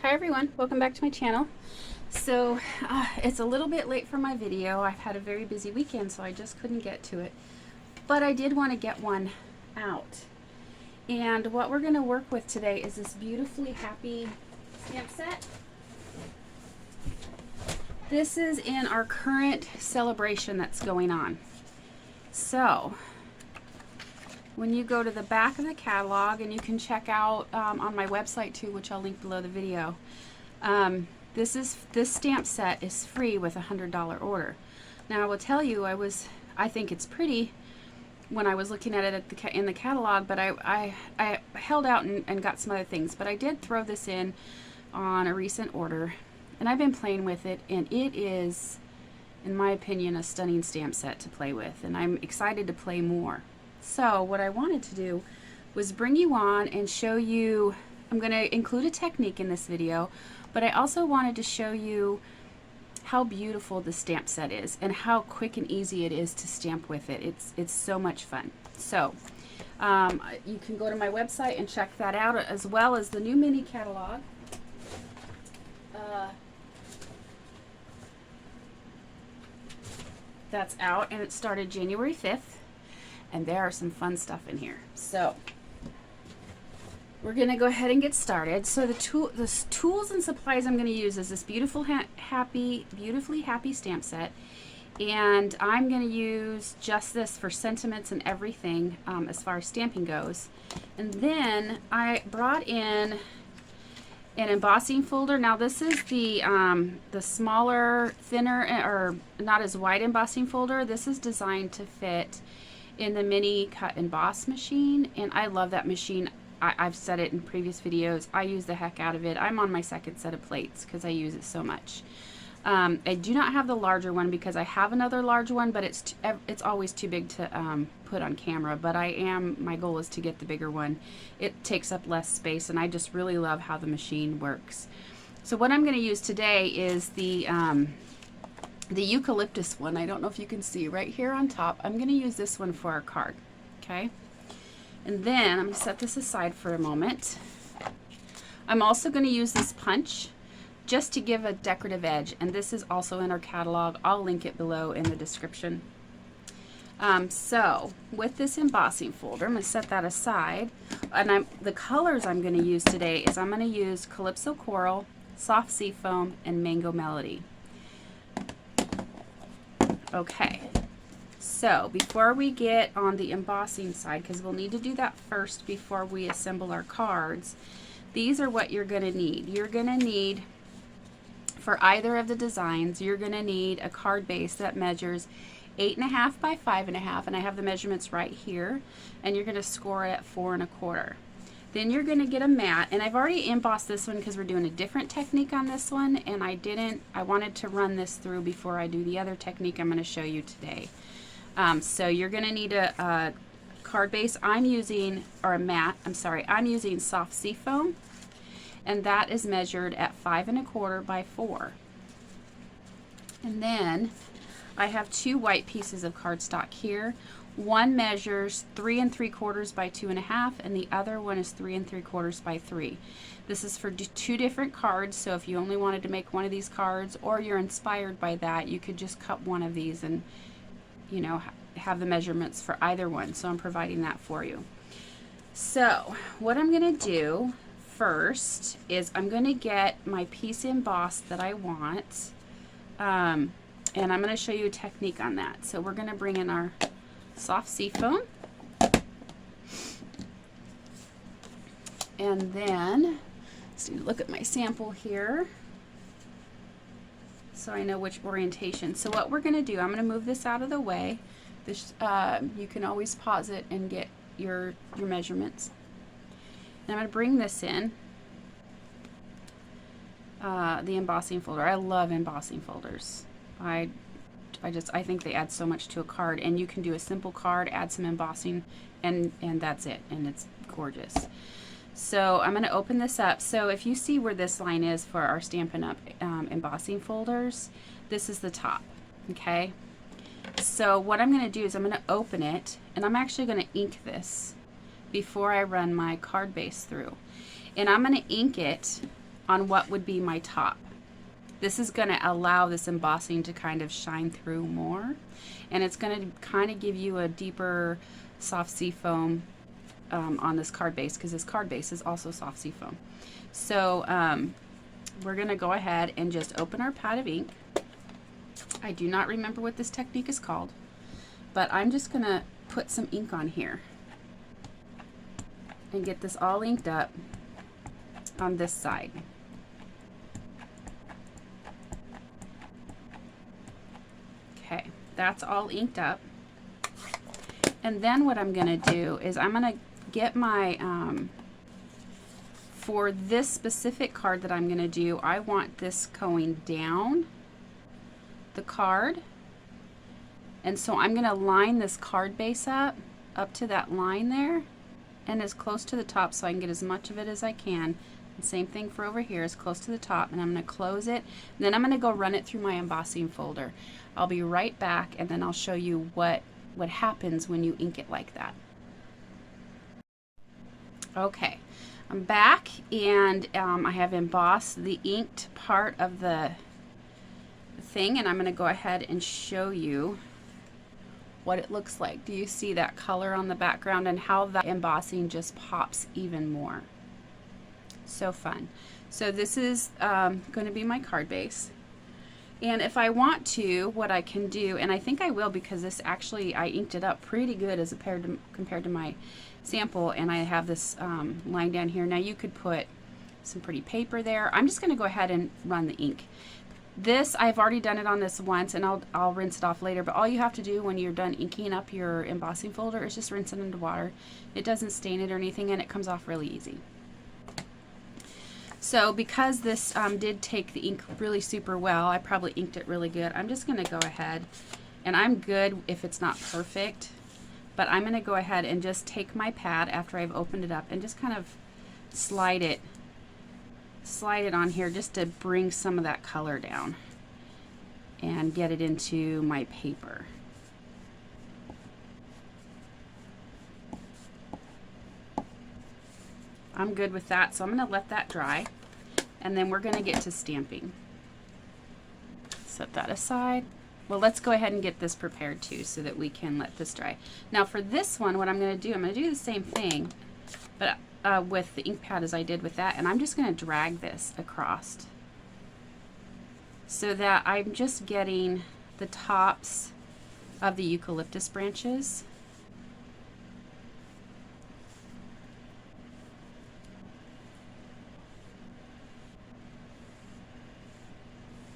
Hi everyone, welcome back to my channel. So it's a little bit late for my video. I've had a very busy weekend, so I just couldn't get to it. But I did want to get one out. And what we're going to work with today is this Beautifully Happy stamp set. This is in our current celebration that's going on. So when you go to the back of the catalog, and you can check out on my website too, which I'll link below the video, this stamp set is free with a $100 order. Now I will tell you, I think it's pretty when I was looking at it in the catalog, but I held out and got some other things. But I did throw this in on a recent order, and I've been playing with it, and it is, in my opinion, a stunning stamp set to play with, and I'm excited to play more. So what I wanted to do was bring you on and show you, I'm going to include a technique in this video, but I also wanted to show you how beautiful the stamp set is and how quick and easy it is to stamp with it. It's so much fun. So you can go to my website and check that out, as well as the new mini catalog. That's out, and it started January 5th. And there are some fun stuff in here. So we're going to go ahead and get started. So the tools and supplies I'm going to use is this Beautifully Happy stamp set. And I'm going to use just this for sentiments and everything as far as stamping goes. And then I brought in an embossing folder. Now this is the smaller, thinner, or not as wide embossing folder. This is designed to fit in the mini cut emboss machine, and I love that machine. I've said it in previous videos. I use the heck out of it. I'm on my second set of plates because I use it so much. I do not have the larger one because I have another large one, but it's always too big to put on camera. But my goal is to get the bigger one. It takes up less space, and I just really love how the machine works. So what I'm going to use today is the eucalyptus one. I don't know if you can see right here on top. I'm going to use this one for our card. Okay. And then I'm going to set this aside for a moment. I'm also going to use this punch just to give a decorative edge. And this is also in our catalog. I'll link it below in the description. So with this embossing folder, I'm going to set that aside. And the colors I'm going to use today is I'm going to use Calypso Coral, Soft Seafoam, and Mango Melody. Okay, so before we get on the embossing side, because we'll need to do that first before we assemble our cards, these are what you're going to need. You're going to need, for either of the designs, you're going to need a card base that measures 8.5 by 5.5, and I have the measurements right here, and you're going to score it at 4 1/4. Then you're going to get a mat, and I've already embossed this one because we're doing a different technique on this one, and I wanted to run this through before I do the other technique I'm going to show you today. So you're going to need a card base. I'm using Soft Seafoam, and that is measured at 5 1/4 by 4. And then I have 2 white pieces of cardstock here. One measures 3 3/4 by 2.5, and the other one is 3 3/4 by 3. This is for 2 different cards, so if you only wanted to make one of these cards, or you're inspired by that, you could just cut one of these and, you know, have the measurements for either one. So I'm providing that for you. So what I'm going to do first is I'm going to get my piece embossed that I want, and I'm going to show you a technique on that. So we're going to bring in our Soft Seafoam, and then let's look at my sample here so I know which orientation. So what we're going to do, I'm going to move this out of the way. This you can always pause it and get your measurements. And I'm going to bring this in the embossing folder. I love embossing folders. I think they add so much to a card, and you can do a simple card, add some embossing, and that's it, and it's gorgeous. So I'm going to open this up. So if you see where this line is for our Stampin' Up! Embossing folders, this is the top, okay? So what I'm going to do is I'm going to open it, and I'm actually going to ink this before I run my card base through. And I'm going to ink it on what would be my top. This is going to allow this embossing to kind of shine through more, and it's going to kind of give you a deeper soft sea foam on this card base, because this card base is also soft sea foam. So we're going to go ahead and just open our pad of ink. I do not remember what this technique is called, but I'm just going to put some ink on here and get this all inked up on this side. Okay, that's all inked up. And then what I'm going to do is I'm going to get my, for this specific card that I'm going to do, I want this going down the card. And so I'm going to line this card base up to that line there, and as close to the top so I can get as much of it as I can. And same thing for over here, as close to the top, and I'm going to close it. And then I'm going to go run it through my embossing folder. I'll be right back, and then I'll show you what happens when you ink it like that. Okay, I'm back, and I have embossed the inked part of the thing, and I'm going to go ahead and show you what it looks like. Do you see that color on the background and how that embossing just pops even more? So fun. So this is going to be my card base. And if I want to, what I can do, and I think I will, because this actually, I inked it up pretty good as compared to my sample, and I have this line down here. Now you could put some pretty paper there. I'm just going to go ahead and run the ink. This, I've already done it on this once, and I'll rinse it off later, but all you have to do when you're done inking up your embossing folder is just rinse it into water. It doesn't stain it or anything, and it comes off really easy. So because this did take the ink really super well, I probably inked it really good, I'm just going to go ahead, and I'm good if it's not perfect, but I'm going to go ahead and just take my pad after I've opened it up and just kind of slide it on here just to bring some of that color down and get it into my paper. I'm good with that, so I'm going to let that dry, and then we're going to get to stamping. Set that aside. Well, let's go ahead and get this prepared too, so that we can let this dry. Now for this one, what I'm going to do, I'm going to do the same thing, but with the ink pad as I did with that, and I'm just going to drag this across so that I'm just getting the tops of the eucalyptus branches.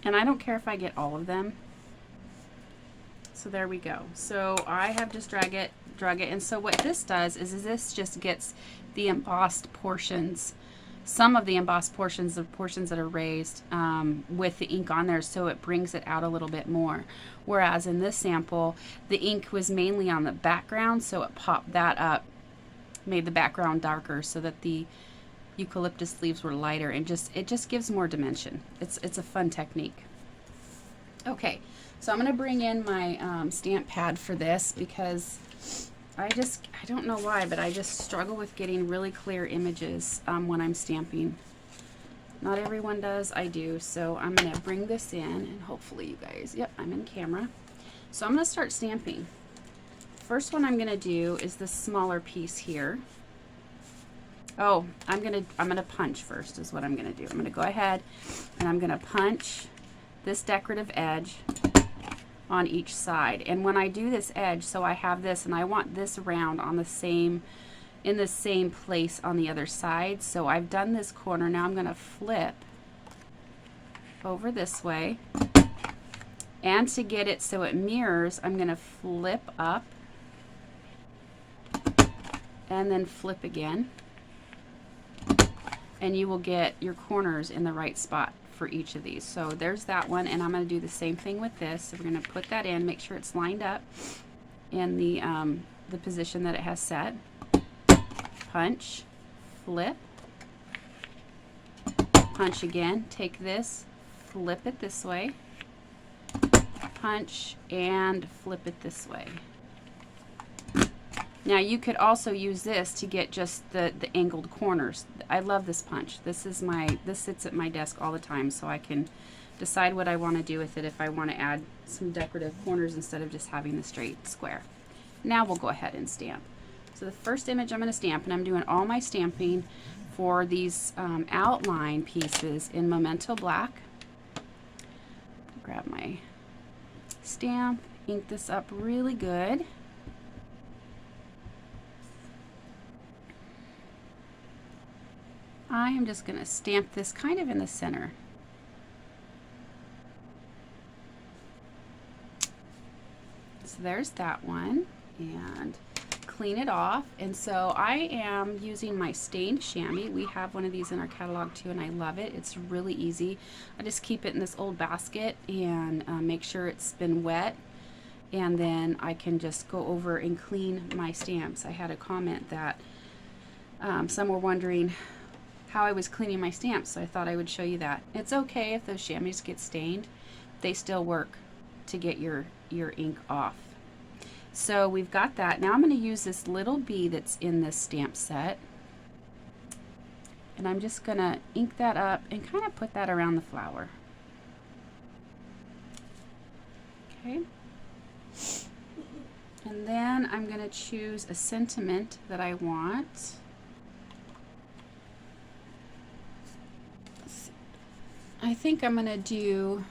And I don't care if I get all of them. So there we go. So I have just drug it, and so what this does is this just gets the embossed portions, some of the embossed portions, the portions that are raised with the ink on there, so it brings it out a little bit more. Whereas in this sample, the ink was mainly on the background, so it popped that up, made the background darker so that the eucalyptus leaves were lighter, and it just gives more dimension. It's a fun technique. Okay, so I'm going to bring in my stamp pad for this, because I don't know why, but I just struggle with getting really clear images when I'm stamping. Not everyone does, I do. So I'm going to bring this in, and hopefully you guys, yep, I'm in camera. So I'm going to start stamping. First one I'm going to do is this smaller piece here. Oh, I'm gonna punch first is what I'm gonna do. I'm gonna go ahead and I'm gonna punch this decorative edge on each side. And when I do this edge, so I have this, and I want this round on the same, in the same place on the other side. So I've done this corner. Now I'm gonna flip over this way, and to get it so it mirrors, I'm gonna flip up and then flip again. And you will get your corners in the right spot for each of these. So there's that one, and I'm going to do the same thing with this. So we're going to put that in, make sure it's lined up in the position that it has set. Punch, flip, punch again. Take this, flip it this way, punch, and flip it this way. Now you could also use this to get just the angled corners. I love this punch. This sits at my desk all the time, so I can decide what I want to do with it if I want to add some decorative corners instead of just having the straight square. Now we'll go ahead and stamp. So the first image I'm going to stamp, and I'm doing all my stamping for these outline pieces in Memento Black. Grab my stamp, ink this up really good. I am just going to stamp this kind of in the center. So there's that one, and clean it off. And so I am using my stained chamois. We have one of these in our catalog too, and I love it. It's really easy. I just keep it in this old basket and make sure it's been wet, and then I can just go over and clean my stamps. I had a comment that some were wondering how I was cleaning my stamps, so I thought I would show you that. It's okay if those chamois get stained. They still work to get your ink off. So we've got that. Now I'm going to use this little bee that's in this stamp set, and I'm just going to ink that up and kind of put that around the flower. Okay. And then I'm going to choose a sentiment that I want. I think I'm going to do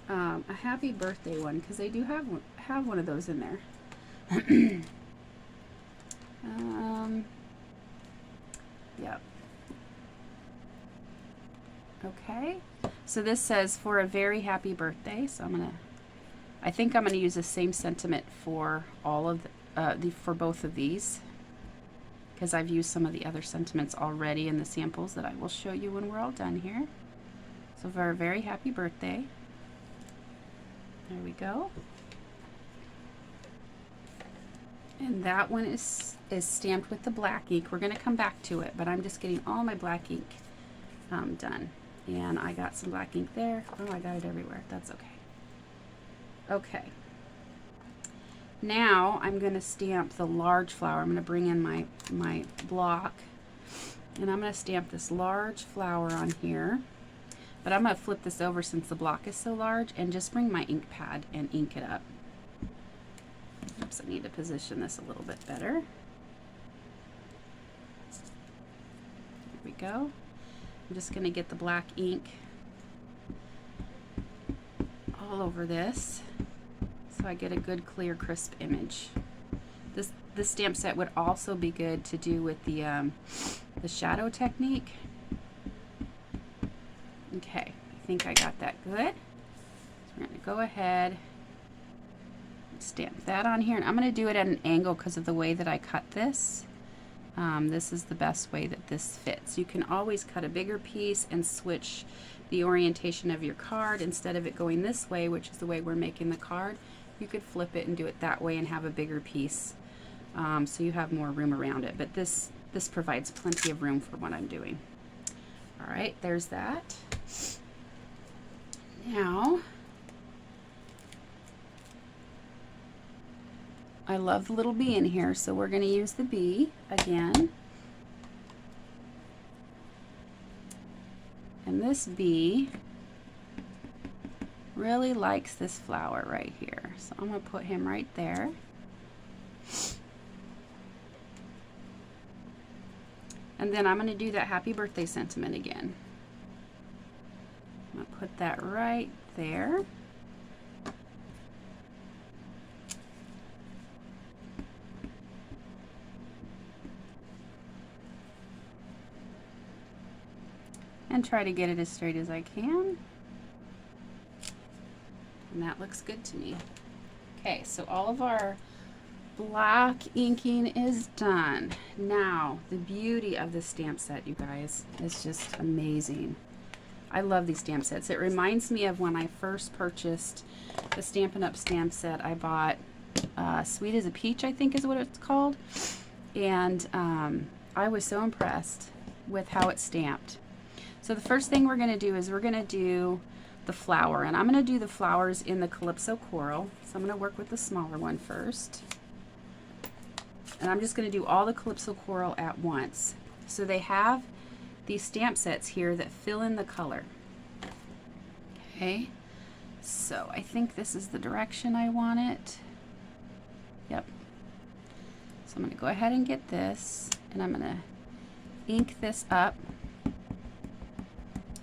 a happy birthday one, because they do have one of those in there. Yep. Okay. So this says for a very happy birthday. So I think I'm gonna use the same sentiment for all of for both of these, because I've used some of the other sentiments already in the samples that I will show you when we're all done here. So for a very happy birthday. There we go. And that one is stamped with the black ink. We're going to come back to it, but I'm just getting all my black ink done. And I got some black ink there. Oh, I got it everywhere. That's okay. Okay. Now I'm going to stamp the large flower. I'm going to bring in my block, and I'm going to stamp this large flower on here. But I'm going to flip this over since the block is so large, and just bring my ink pad and ink it up. Oops, I need to position this a little bit better. There we go. I'm just going to get the black ink all over this so I get a good, clear, crisp image. This stamp set would also be good to do with the shadow technique. Okay, I think I got that good. So we're going to go ahead and stamp that on here. And I'm going to do it at an angle because of the way that I cut this. This is the best way that this fits. You can always cut a bigger piece and switch the orientation of your card. Instead of it going this way, which is the way we're making the card, you could flip it and do it that way and have a bigger piece. So you have more room around it. But this provides plenty of room for what I'm doing. All right, there's that. Now, I love the little bee in here, so we're going to use the bee again. And this bee really likes this flower right here. So I'm going to put him right there. And then I'm going to do that happy birthday sentiment again. I'm going to put that right there. And try to get it as straight as I can. And that looks good to me. Okay, so all of our black inking is done. Now, the beauty of this stamp set, you guys, is just amazing. I love these stamp sets. It reminds me of when I first purchased the Stampin' Up! Stamp set. I bought Sweet as a Peach, I think is what it's called. And I was so impressed with how it's stamped. So the first thing we're going to do is we're going to do the flower. And I'm going to do the flowers in the Calypso Coral. So I'm going to work with the smaller one first. And I'm just going to do all the Calypso Coral at once. So they have these stamp sets here that fill in the color. Okay, so I think this is the direction I want it. Yep. So I'm going to go ahead and get this, and I'm going to ink this up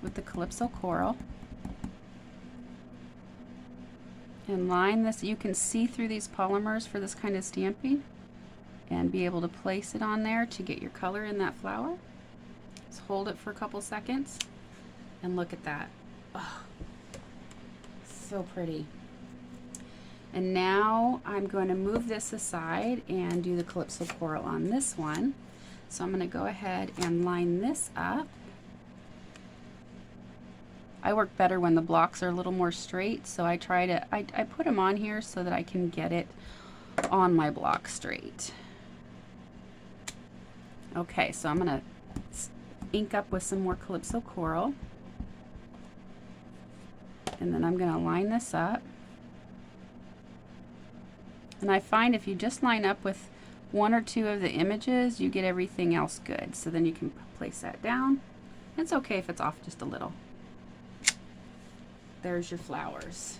with the Calypso Coral. And line this. You can see through these polymers for this kind of stamping and be able to place it on there to get your color in that flower. Just hold it for a couple seconds and look at that. Oh, so pretty. And now I'm going to move this aside and do the Calypso Coral on this one. So I'm going to go ahead and line this up. I work better when the blocks are a little more straight, so I try to, I put them on here so that I can get it on my block straight. Okay, so I'm going to ink up with some more Calypso Coral. And then I'm going to line this up. And I find if you just line up with one or two of the images, you get everything else good. So then you can place that down. It's okay if it's off just a little. There's your flowers.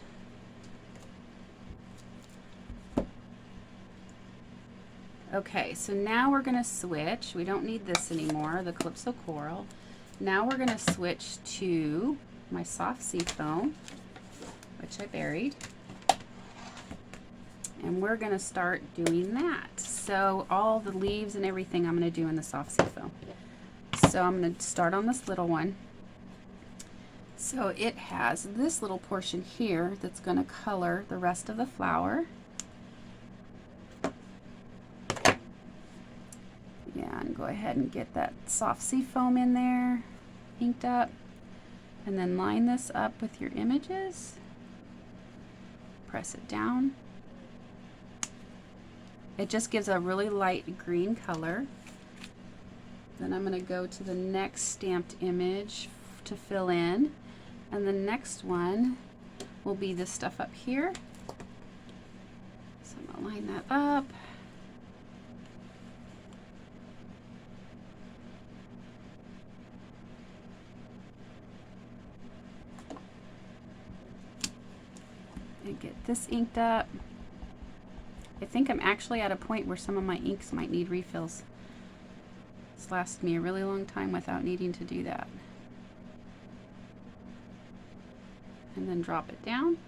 Okay, so now we're going to switch. We don't need this anymore, the Calypso Coral. Now we're going to switch to my soft sea foam, which I buried. And we're going to start doing that. So all the leaves and everything I'm going to do in the soft sea foam. So I'm going to start on this little one. So it has this little portion here that's going to color the rest of the flower. Yeah, and go ahead and get that soft sea foam in there, inked up, and then line this up with your images. Press it down. It just gives a really light green color. Then I'm going to go to the next stamped image to fill in. And the next one will be this stuff up here. So I'm going to line that up. And get this inked up. I think I'm actually at a point where some of my inks might need refills. It's lasted me a really long time without needing to do that. And then drop it down.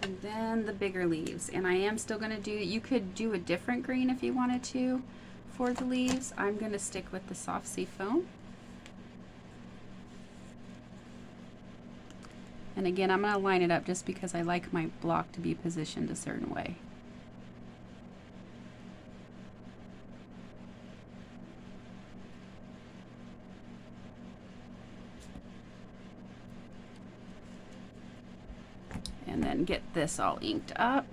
And then the bigger leaves. And I am still going to do, you could do a different green if you wanted to for the leaves. I'm going to stick with the soft sea foam. And again, I'm going to line it up just because I like my block to be positioned a certain way. And then get this all inked up.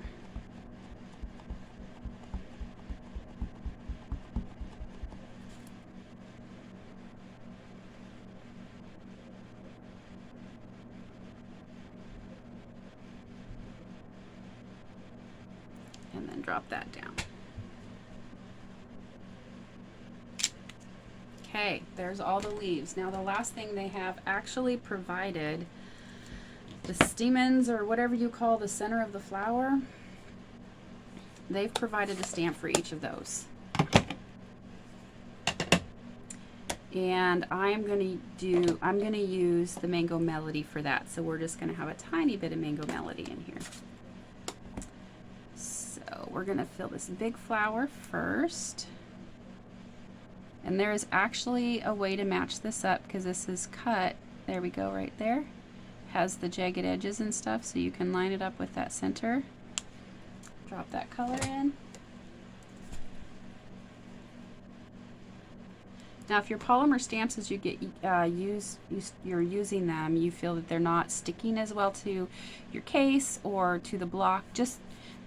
And then drop that down. Okay, there's all the leaves. Now the last thing they have actually provided the stamens, or whatever you call the center of the flower. They've provided a stamp for each of those. And I'm going to use the Mango Melody for that. So we're just going to have a tiny bit of Mango Melody in here. So we're going to fill this big flower first. And there is actually a way to match this up because this is cut. There we go, right there. Has the jagged edges and stuff, so you can line it up with that center. Drop that color in. Now if your polymer stamps, as you get you're using them, you feel that they're not sticking as well to your case or to the block, just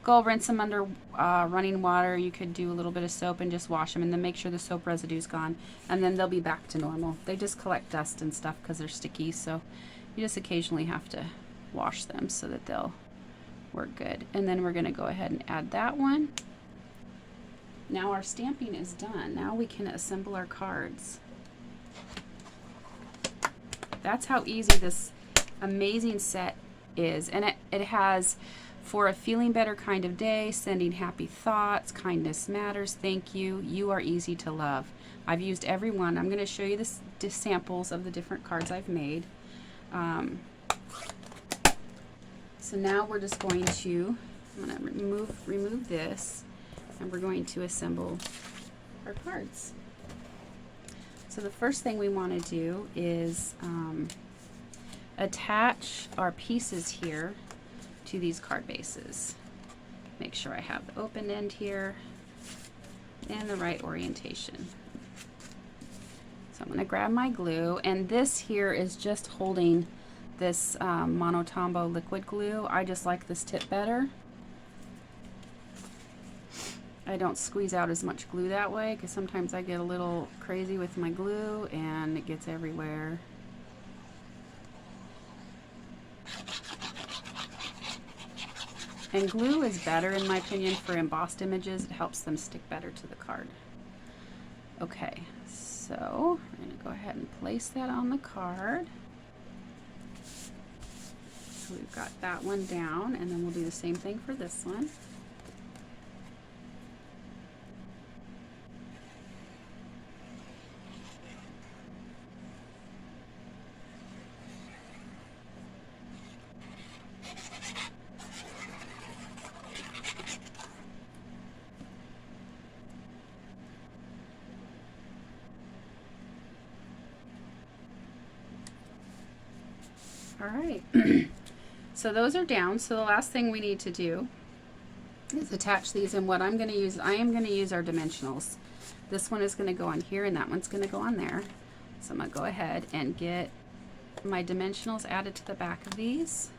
go rinse them under running water. You could do a little bit of soap and just wash them, and then make sure the soap residue's gone, and then they'll be back to normal. They just collect dust and stuff because they're sticky, so you just occasionally have to wash them so that they'll we're good. And then we're going to go ahead and add that one. Now our stamping is done. Now we can assemble our cards. That's how easy this amazing set is. And it has for a feeling better kind of day, sending happy thoughts, kindness matters, thank you, you are easy to love. I've used every one. I'm going to show you the samples of the different cards I've made. So now we're just going to, I'm going to remove this, and we're going to assemble our cards. So the first thing we want to do is attach our pieces here to these card bases. Make sure I have the open end here and the right orientation. So I'm going to grab my glue, and this here is just holding this Monotombo liquid glue. I just like this tip better. I don't squeeze out as much glue that way because sometimes I get a little crazy with my glue and it gets everywhere. And glue is better in my opinion for embossed images. It helps them stick better to the card. Okay, so we're going to go ahead and place that on the card. So we've got that one down, and then we'll do the same thing for this one. All right, so those are down. So the last thing we need to do is attach these, and what I'm going to use, I am going to use our dimensionals. This one is going to go on here, and that one's going to go on there. So I'm going to go ahead and get my dimensionals added to the back of these.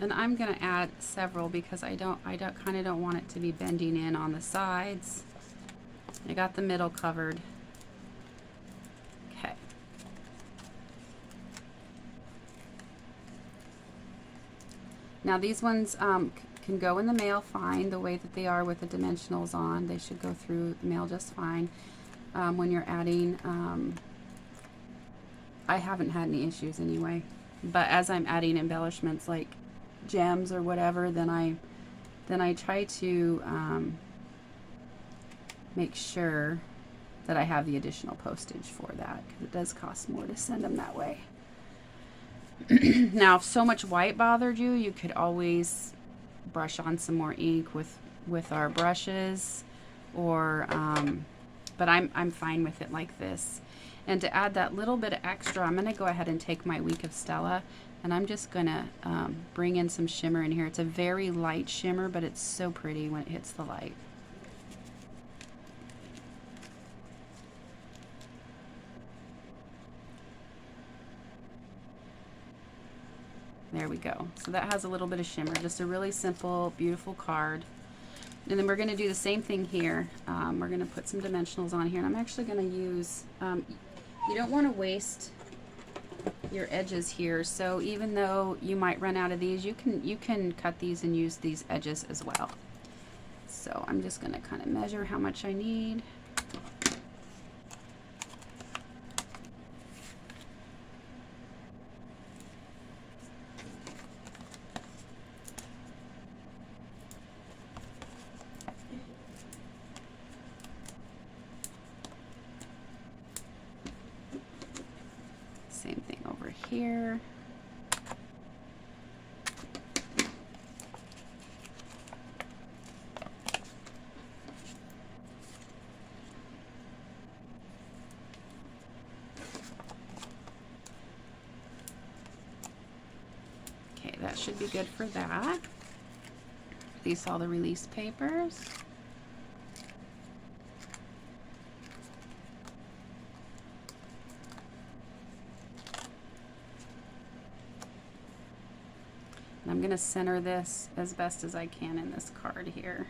And I'm going to add several because I kind of don't want it to be bending in on the sides. I got the middle covered. Okay. Now these ones can go in the mail fine the way that they are with the dimensionals on. They should go through the mail just fine. When you're adding, I haven't had any issues anyway. But as I'm adding embellishments like gems or whatever, then I try to make sure that I have the additional postage for that, because it does cost more to send them that way. Now if so much white bothered you, you could always brush on some more ink with our brushes, or but I'm fine with it like this. And to add that little bit of extra, I'm going to go ahead and take my Week of Stella, and I'm just going to bring in some shimmer in here. It's a very light shimmer, but it's so pretty when it hits the light. There we go. So that has a little bit of shimmer. Just a really simple, beautiful card. And then we're going to do the same thing here. We're going to put some dimensionals on here, and I'm actually going to use, you don't want to waste your edges here, so even though you might run out of these, you can cut these and use these edges as well. So I'm just going to kind of measure how much I need. Same thing over here. Okay, that should be good for that. These all the release papers. I'm going to center this as best as I can in this card here.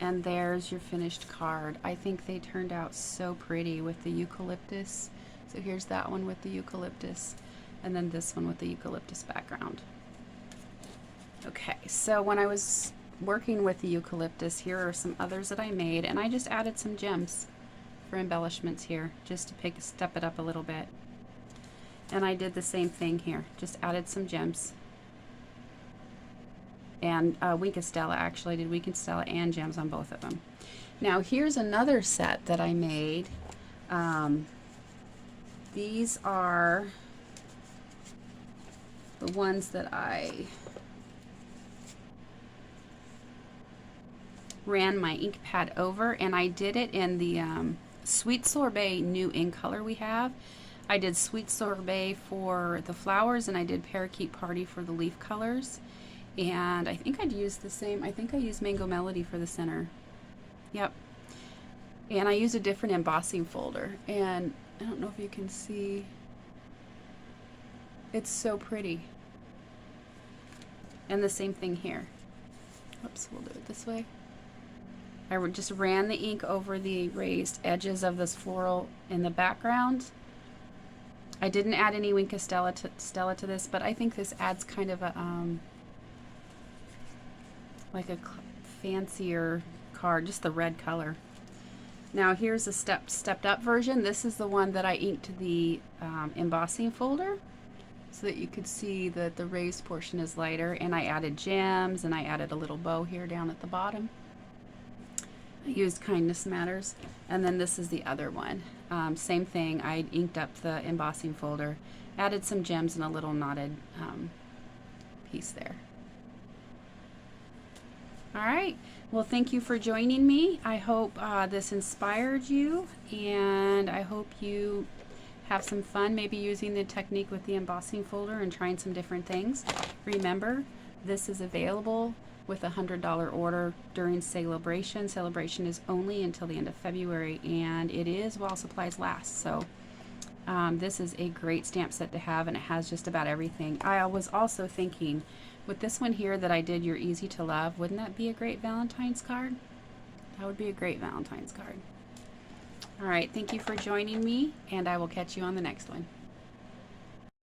And there's your finished card. I think they turned out so pretty with the eucalyptus. So here's that one with the eucalyptus, and then this one with the eucalyptus background. Okay, so when I was working with the eucalyptus, here are some others that I made, and I just added some gems for embellishments here, just to step it up a little bit. And I did the same thing here, just added some gems. And Stella, actually, I did Stella and gems on both of them. Now here's another set that I made. These are the ones that I ran my ink pad over, and I did it in the Sweet Sorbet new ink color we have. I did Sweet Sorbet for the flowers, and I did Parakeet Party for the leaf colors. And I think I'd use the same, I think I used Mango Melody for the center. Yep. And I used a different embossing folder, and I don't know if you can see, it's so pretty. And the same thing here. Oops, we'll do it this way. I just ran the ink over the raised edges of this floral in the background. I didn't add any Stella to this, but I think this adds kind of a like a fancier card, just the red color. Now here's a stepped up version. This is the one that I inked the embossing folder so that you could see that the raised portion is lighter, and I added gems, and I added a little bow here down at the bottom. I used Kindness Matters. And then this is the other one. Same thing, I inked up the embossing folder, added some gems and a little knotted piece there. All right, well, thank you for joining me. I hope this inspired you, and I hope you have some fun maybe using the technique with the embossing folder and trying some different things. Remember, this is available with a $100 order during Sale-A-Bration. Sale-A-Bration is only until the end of February, and it is while supplies last. So this is a great stamp set to have, and it has just about everything. I was also thinking, with this one here that I did, You're Easy to Love, wouldn't that be a great Valentine's card? That would be a great Valentine's card. All right, thank you for joining me, and I will catch you on the next one.